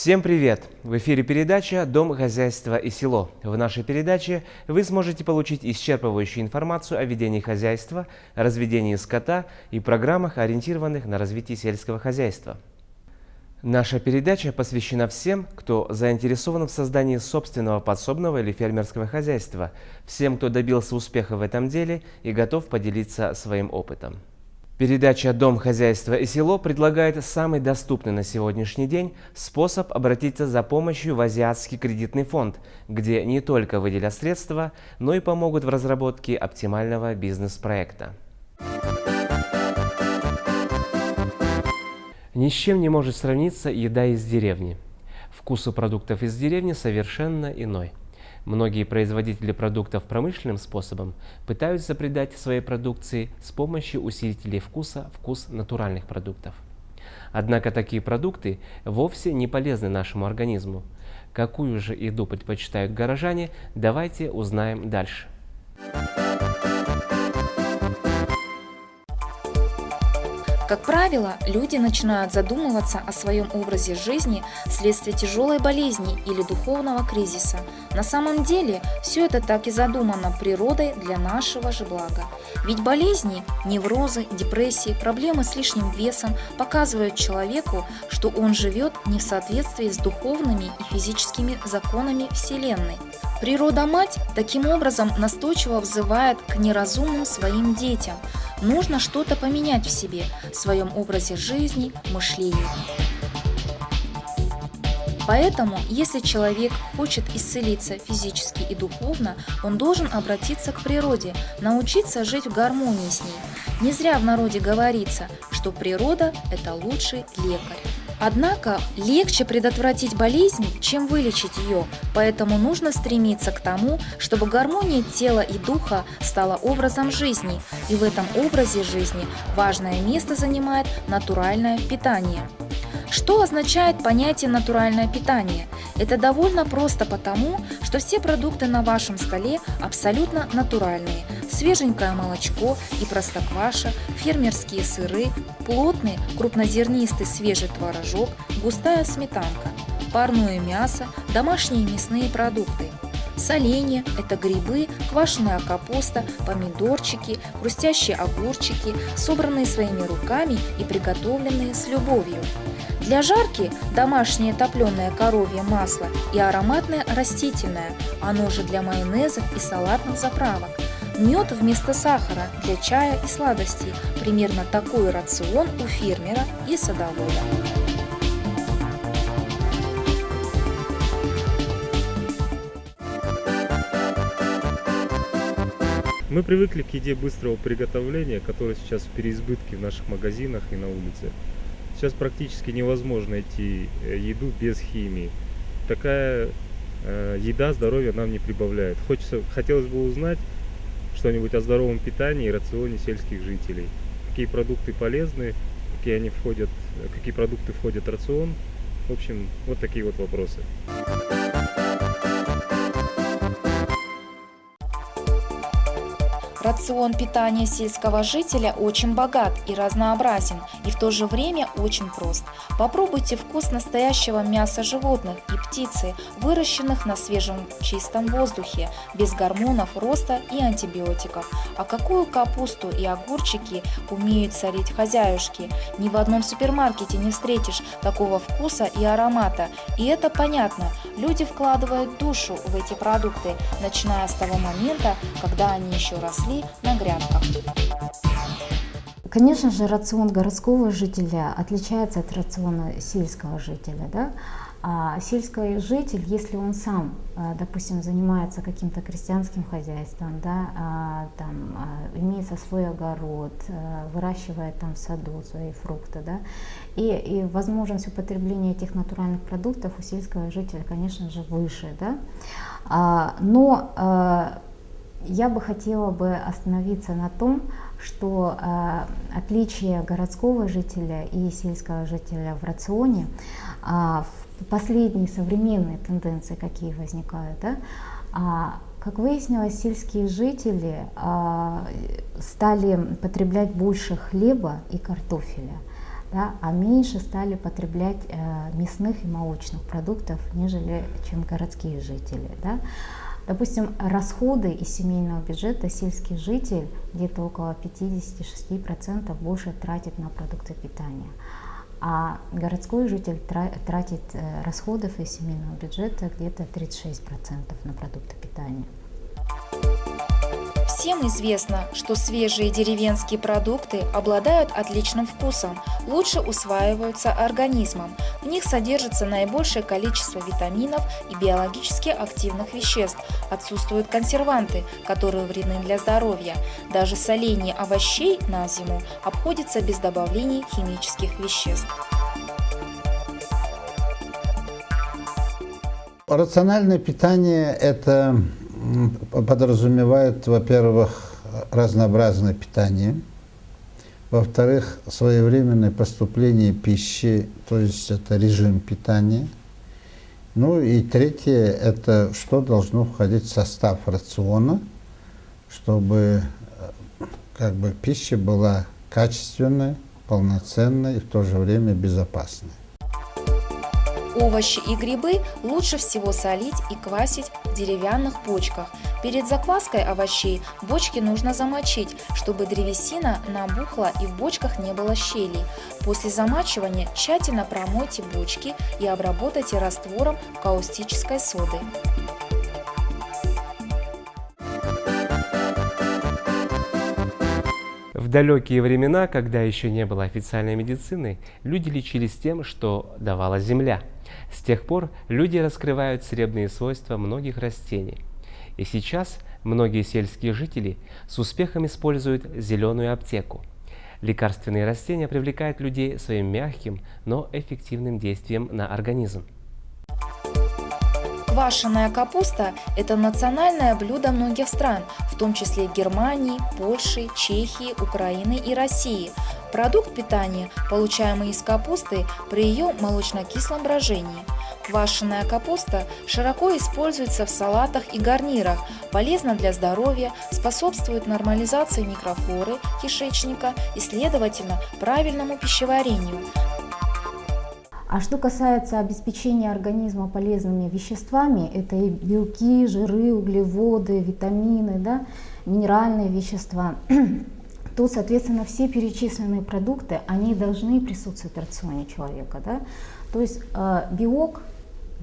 Всем привет! В эфире передача «Дом, хозяйство и село». В нашей передаче вы сможете получить исчерпывающую информацию о ведении хозяйства, разведении скота и программах, ориентированных на развитие сельского хозяйства. Наша передача посвящена всем, кто заинтересован в создании собственного подсобного или фермерского хозяйства, всем, кто добился успеха в этом деле и готов поделиться своим опытом. Передача «Дом, хозяйство и село» предлагает самый доступный на сегодняшний день способ обратиться за помощью в Азиатский кредитный фонд, где не только выделят средства, но и помогут в разработке оптимального бизнес-проекта. Ни с чем не может сравниться еда из деревни. Вкус у продуктов из деревни совершенно иной. Многие производители продуктов промышленным способом пытаются придать своей продукции с помощью усилителей вкуса вкус натуральных продуктов. Однако такие продукты вовсе не полезны нашему организму. Какую же еду предпочитают горожане, давайте узнаем дальше. Как правило, люди начинают задумываться о своем образе жизни вследствие тяжелой болезни или духовного кризиса. На самом деле, все это так и задумано природой для нашего же блага. Ведь болезни, неврозы, депрессии, проблемы с лишним весом показывают человеку, что он живет не в соответствии с духовными и физическими законами Вселенной. Природа-мать таким образом настойчиво взывает к неразумным своим детям. Нужно что-то поменять в себе, в своем образе жизни, мышлении. Поэтому, если человек хочет исцелиться физически и духовно, он должен обратиться к природе, научиться жить в гармонии с ней. Не зря в народе говорится, что природа – это лучший лекарь. Однако легче предотвратить болезнь, чем вылечить ее, поэтому нужно стремиться к тому, чтобы гармония тела и духа стала образом жизни, и в этом образе жизни важное место занимает натуральное питание. Что означает понятие «натуральное питание»? Это довольно просто потому, что все продукты на вашем столе абсолютно натуральные. Свеженькое молочко и простокваша, фермерские сыры, плотный крупнозернистый свежий творожок, густая сметанка, парное мясо, домашние мясные продукты. Соленья – это грибы, квашеная капуста, помидорчики, хрустящие огурчики, собранные своими руками и приготовленные с любовью. Для жарки – домашнее топленое коровье масло и ароматное растительное, оно же для майонезов и салатных заправок. Мед вместо сахара для чая и сладостей. Примерно такой рацион у фермера и садовода. Мы привыкли к еде быстрого приготовления, которая сейчас в переизбытке в наших магазинах и на улице. Сейчас практически невозможно найти еду без химии. Такая еда здоровья нам не прибавляет. Хотелось бы узнать что-нибудь о здоровом питании и рационе сельских жителей. Какие продукты полезны, какие продукты входят в рацион. В общем, вот такие вот вопросы. Рацион питания сельского жителя очень богат и разнообразен, и в то же время очень прост. Попробуйте вкус настоящего мяса животных и птицы, выращенных на свежем чистом воздухе, без гормонов роста и антибиотиков. А какую капусту и огурчики умеют солить хозяюшки? Ни в одном супермаркете не встретишь такого вкуса и аромата. И это понятно. Люди вкладывают душу в эти продукты, начиная с того момента, когда они еще росли на грядках. Конечно же, рацион городского жителя отличается от рациона сельского жителя. Да? А сельский житель, если он сам, допустим, занимается каким-то крестьянским хозяйством, да, имеется свой огород, выращивает там в саду свои фрукты, да, и возможность употребления этих натуральных продуктов у сельского жителя, конечно же, выше. Да? Но я бы хотела остановиться на том, что отличие городского жителя и сельского жителя в рационе, в последние современные тенденции, какие возникают, да, как выяснилось, сельские жители стали потреблять больше хлеба и картофеля. да, а меньше стали потреблять мясных и молочных продуктов, нежели чем городские жители. Да. Допустим, расходы из семейного бюджета сельский житель где-то около 56% больше тратит на продукты питания. А городской житель тратит расходов из семейного бюджета где-то 36% на продукты питания. Всем известно, что свежие деревенские продукты обладают отличным вкусом, лучше усваиваются организмом. В них содержится наибольшее количество витаминов и биологически активных веществ. Отсутствуют консерванты, которые вредны для здоровья. Даже соление овощей на зиму обходится без добавлений химических веществ. Рациональное питание – это подразумевает, во-первых, разнообразное питание, во-вторых, своевременное поступление пищи, то есть это режим питания. Ну и третье – это что должно входить в состав рациона, чтобы пища была качественной, полноценной и в то же время безопасной. Овощи и грибы лучше всего солить и квасить в деревянных бочках. Перед закваской овощей бочки нужно замочить, чтобы древесина набухла и в бочках не было щелей. После замачивания тщательно промойте бочки и обработайте раствором каустической соды. В далекие времена, когда еще не было официальной медицины, люди лечились тем, что давала земля. С тех пор люди раскрывают целебные свойства многих растений. И сейчас многие сельские жители с успехом используют зеленую аптеку. Лекарственные растения привлекают людей своим мягким, но эффективным действием на организм. Квашеная капуста – это национальное блюдо многих стран, в том числе Германии, Польши, Чехии, Украины и России. Продукт питания, получаемый из капусты при ее молочно-кислом брожении. Квашеная капуста широко используется в салатах и гарнирах, полезна для здоровья, способствует нормализации микрофлоры кишечника и, следовательно, правильному пищеварению. А что касается обеспечения организма полезными веществами, это и белки, жиры, углеводы, витамины, да, минеральные вещества, то, соответственно, все перечисленные продукты, они должны присутствовать в рационе человека. Да? То есть белок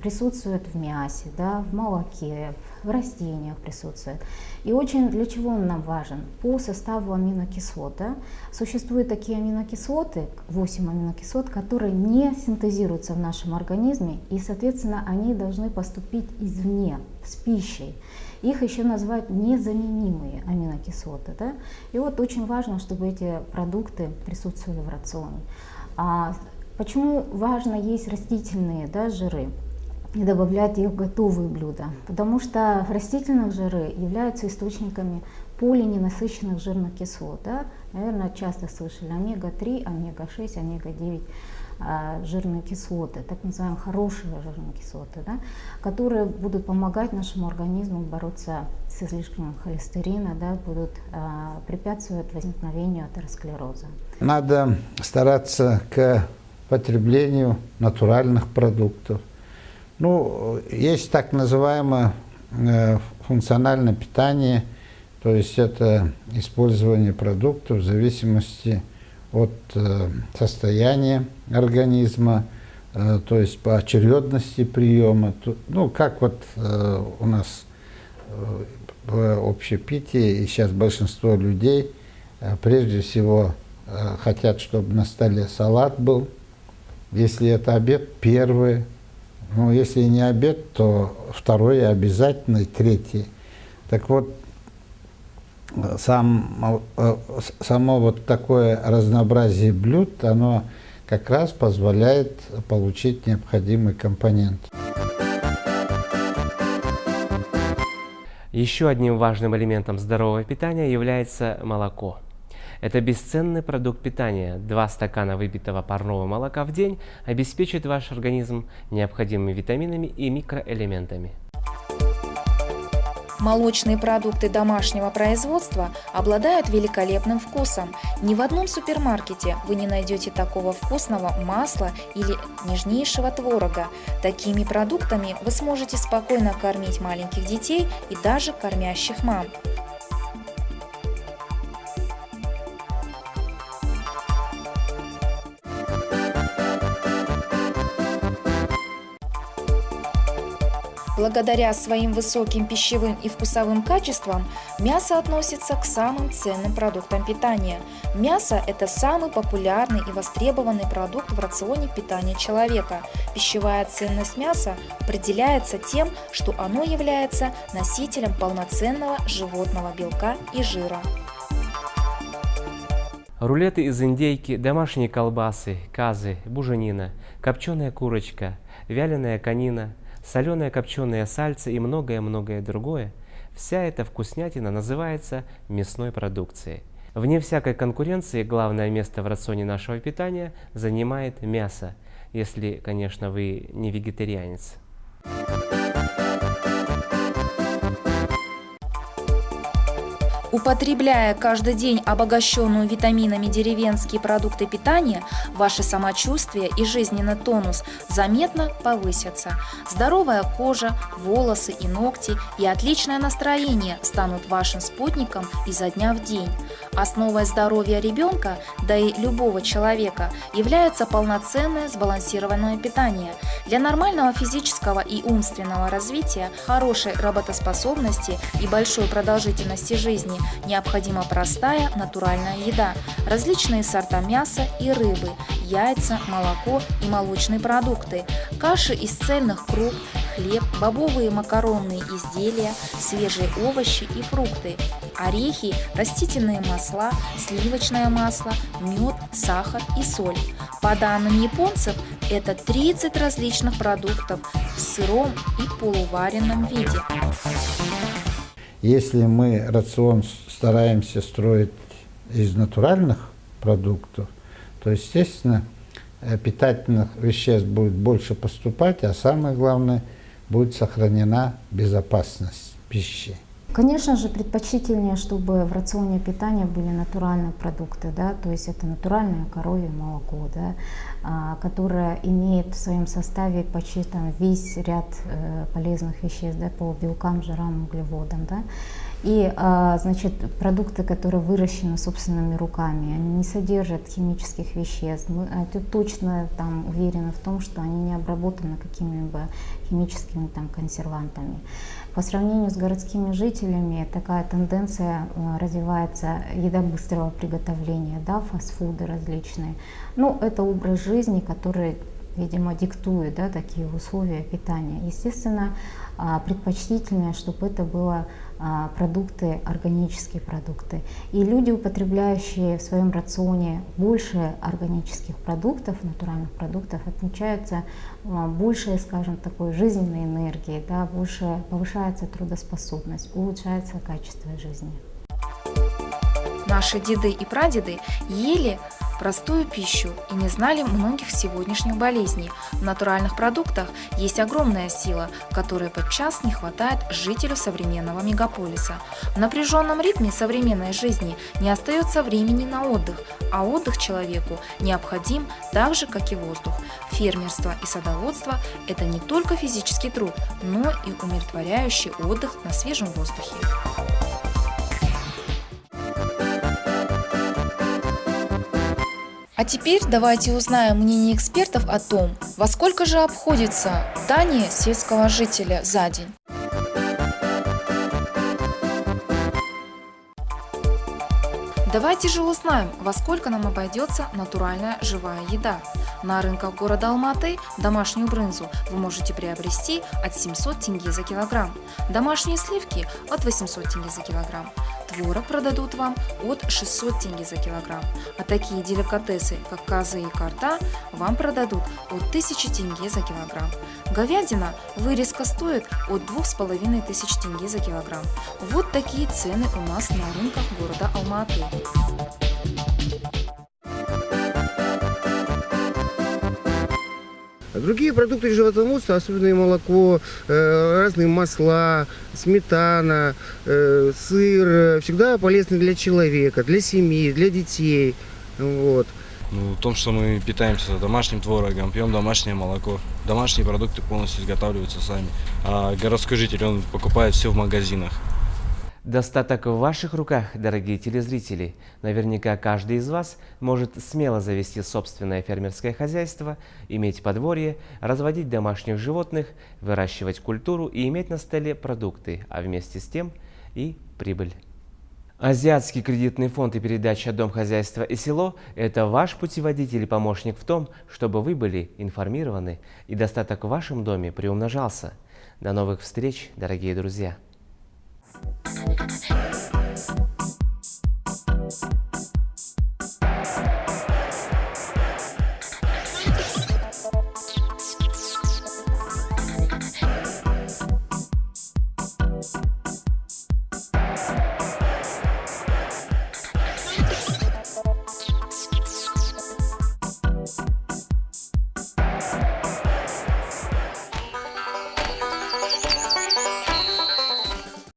присутствует в мясе, да, в молоке, в растениях присутствует. И очень для чего он нам важен? По составу аминокислот. Да? Существуют такие аминокислоты, 8 аминокислот, которые не синтезируются в нашем организме, и, соответственно, они должны поступить извне, с пищей. Их еще называют незаменимые аминокислоты. Да? И вот очень важно, чтобы эти продукты присутствовали в рационе. Почему важно есть растительные, да, жиры и добавлять их в готовые блюда? Потому что растительные жиры являются источниками полиненасыщенных жирных кислот. Да? Наверное, часто слышали омега-3, омега-6, омега-9 жирные кислоты, так называемые хорошие жирные кислоты, да? Которые будут помогать нашему организму бороться с излишком холестерина, да? Будут препятствовать возникновению атеросклероза. Надо стараться к потреблению натуральных продуктов. Ну, есть так называемое функциональное питание, то есть это использование продуктов в зависимости от состояния организма, то есть по очередности приема. Ну, как вот у нас в общепитии, и сейчас большинство людей прежде всего хотят, чтобы на столе салат был. Если это обед, первый. Ну, если не обед, то второй обязательно, и третий. Так вот, само вот такое разнообразие блюд, оно как раз позволяет получить необходимый компонент. Еще одним важным элементом здорового питания является молоко. Это бесценный продукт питания. 2 стакана выпитого парного молока в день обеспечит ваш организм необходимыми витаминами и микроэлементами. Молочные продукты домашнего производства обладают великолепным вкусом. Ни в одном супермаркете вы не найдете такого вкусного масла или нежнейшего творога. Такими продуктами вы сможете спокойно кормить маленьких детей и даже кормящих мам. Благодаря своим высоким пищевым и вкусовым качествам мясо относится к самым ценным продуктам питания. Мясо – это самый популярный и востребованный продукт в рационе питания человека. Пищевая ценность мяса определяется тем, что оно является носителем полноценного животного белка и жира. Рулеты из индейки, домашние колбасы, казы, буженина, копченая курочка, вяленая конина, соленое копченое сальце и многое-многое другое – вся эта вкуснятина называется мясной продукцией. Вне всякой конкуренции главное место в рационе нашего питания занимает мясо, если, конечно, вы не вегетарианец. Употребляя каждый день обогащенную витаминами деревенские продукты питания, ваше самочувствие и жизненный тонус заметно повысятся. Здоровая кожа, волосы и ногти и отличное настроение станут вашим спутником изо дня в день. Основой здоровья ребенка, да и любого человека, является полноценное сбалансированное питание. Для нормального физического и умственного развития, хорошей работоспособности и большой продолжительности жизни необходима простая натуральная еда, различные сорта мяса и рыбы, яйца, молоко и молочные продукты, каши из цельных круп, хлеб, бобовые макаронные изделия, свежие овощи и фрукты, орехи, растительные масла, сливочное масло, мед, сахар и соль. По данным японцев, это 30 различных продуктов в сыром и полуваренном виде. Если мы рацион стараемся строить из натуральных продуктов, то, естественно, питательных веществ будет больше поступать, а самое главное, будет сохранена безопасность пищи. Конечно же, предпочтительнее, чтобы в рационе питания были натуральные продукты, да, то есть это натуральное коровье молоко, да, которое имеет в своем составе почти там весь ряд полезных веществ, да, по белкам, жирам, углеводам, да. И, значит, продукты, которые выращены собственными руками, они не содержат химических веществ. Мы точно там уверены в том, что они не обработаны какими-либо химическими там консервантами. По сравнению с городскими жителями такая тенденция развивается еда быстрого приготовления, да, фастфуды различные. Ну, это образ жизни, который, видимо, диктует, да, такие условия питания. Естественно, предпочтительнее, чтобы это было продукты, органические продукты. И люди, употребляющие в своем рационе больше органических продуктов, натуральных продуктов, отмечаются больше, скажем, такой жизненной энергии, да, больше повышается трудоспособность, улучшается качество жизни. Наши деды и прадеды ели простую пищу и не знали многих сегодняшних болезней. В натуральных продуктах есть огромная сила, которой подчас не хватает жителю современного мегаполиса. В напряженном ритме современной жизни не остается времени на отдых, а отдых человеку необходим так же, как и воздух. Фермерство и садоводство – это не только физический труд, но и умиротворяющий отдых на свежем воздухе. А теперь давайте узнаем мнение экспертов о том, во сколько же обходится питание сельского жителя за день. Давайте же узнаем, во сколько нам обойдется натуральная живая еда. На рынках города Алматы домашнюю брынзу вы можете приобрести от 700 тенге за килограмм, домашние сливки от 800 тенге за килограмм. Творог продадут вам от 600 тенге за килограмм, а такие деликатесы, как козы и карта, вам продадут от 1000 тенге за килограмм. Говядина, вырезка стоит от 2500 тенге за килограмм. Вот такие цены у нас на рынках города Алматы. А другие продукты животноводства, особенно и молоко, разные масла, сметана, сыр, всегда полезны для человека, для семьи, для детей. Вот. Ну, в том, что мы питаемся домашним творогом, пьем домашнее молоко. Домашние продукты полностью изготавливаются сами. А городской житель, он покупает все в магазинах. Достаток в ваших руках, дорогие телезрители. Наверняка каждый из вас может смело завести собственное фермерское хозяйство, иметь подворье, разводить домашних животных, выращивать культуру и иметь на столе продукты, а вместе с тем и прибыль. Азиатский кредитный фонд и передача «Дом, хозяйство и село» – это ваш путеводитель и помощник в том, чтобы вы были информированы и достаток в вашем доме приумножался. До новых встреч, дорогие друзья!